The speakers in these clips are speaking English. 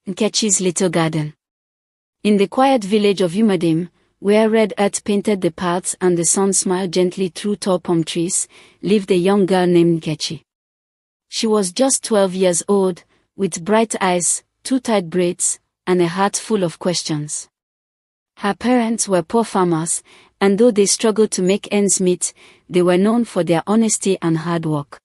Nkechi's little garden. In the quiet village of Umadim, where red earth painted the paths and the sun smiled gently through tall palm trees, lived a young girl named Nkechi. She was just 12 years old, with bright eyes, two tight braids, and a heart full of questions. Her parents were poor farmers, and though they struggled to make ends meet, they were known for their honesty and hard work.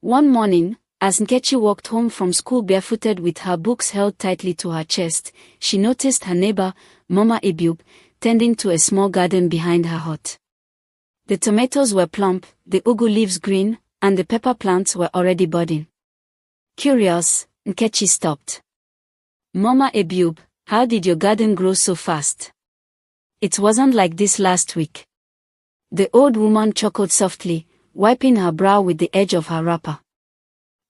One morning, as Nkechi walked home from school barefooted with her books held tightly to her chest, she noticed her neighbor, Mama Ebiub, tending to a small garden behind her hut. The tomatoes were plump, the ugu leaves green, and the pepper plants were already budding. Curious, Nkechi stopped. Mama Ebiub, how did your garden grow so fast? It wasn't like this last week. The old woman chuckled softly, wiping her brow with the edge of her wrapper.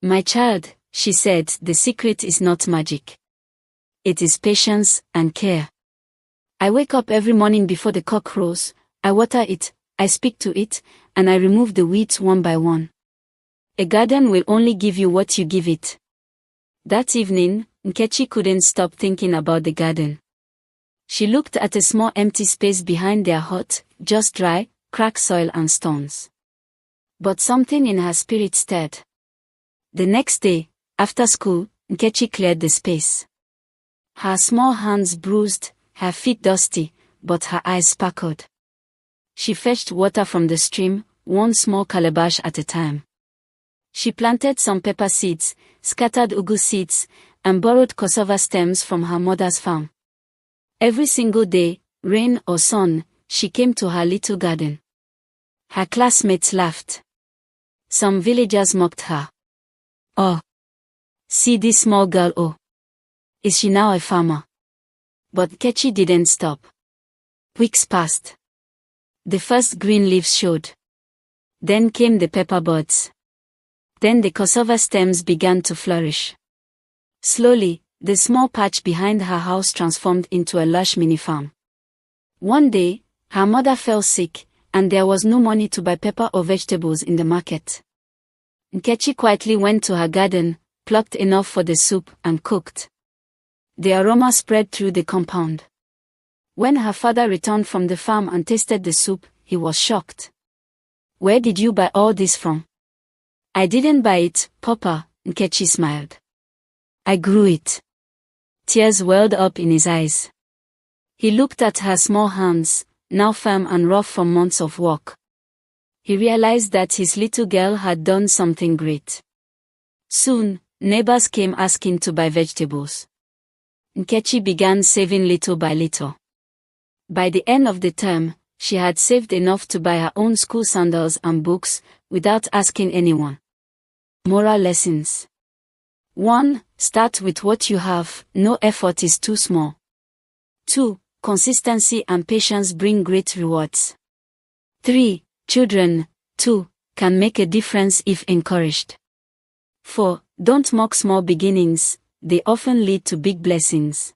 My child, she said, the secret is not magic. It is patience and care. I wake up every morning before the cock crows, I water it, I speak to it, and I remove the weeds one by one. A garden will only give you what you give it. That evening, Nkechi couldn't stop thinking about the garden. She looked at a small empty space behind their hut, just dry, cracked soil and stones. But something in her spirit stirred. The next day, after school, Nkechi cleared the space. Her small hands bruised, her feet dusty, but her eyes sparkled. She fetched water from the stream, one small calabash at a time. She planted some pepper seeds, scattered ugu seeds, and borrowed cassava stems from her mother's farm. Every single day, rain or sun, she came to her little garden. Her classmates laughed. Some villagers mocked her. Oh, see this small girl, oh. Is she now a farmer? But Nkechi didn't stop. Weeks passed. The first green leaves showed. Then came the pepper buds. Then the cassava stems began to flourish. Slowly, the small patch behind her house transformed into a lush mini farm. One day, her mother fell sick, and there was no money to buy pepper or vegetables in the market. Nkechi quietly went to her garden, plucked enough for the soup, and cooked. The aroma spread through the compound. When her father returned from the farm and tasted the soup, he was shocked. Where did you buy all this from? I didn't buy it, Papa, Nkechi smiled. I grew it. Tears welled up in his eyes. He looked at her small hands, now firm and rough from months of work. He realized that his little girl had done something great. Soon, neighbors came asking to buy vegetables. Nkechi began saving little by little. By the end of the term, she had saved enough to buy her own school sandals and books, without asking anyone. Moral lessons. 1. Start with what you have, no effort is too small. 2. Consistency and patience bring great rewards. 3. Children, too, can make a difference if encouraged. 4. Don't mock small beginnings, they often lead to big blessings.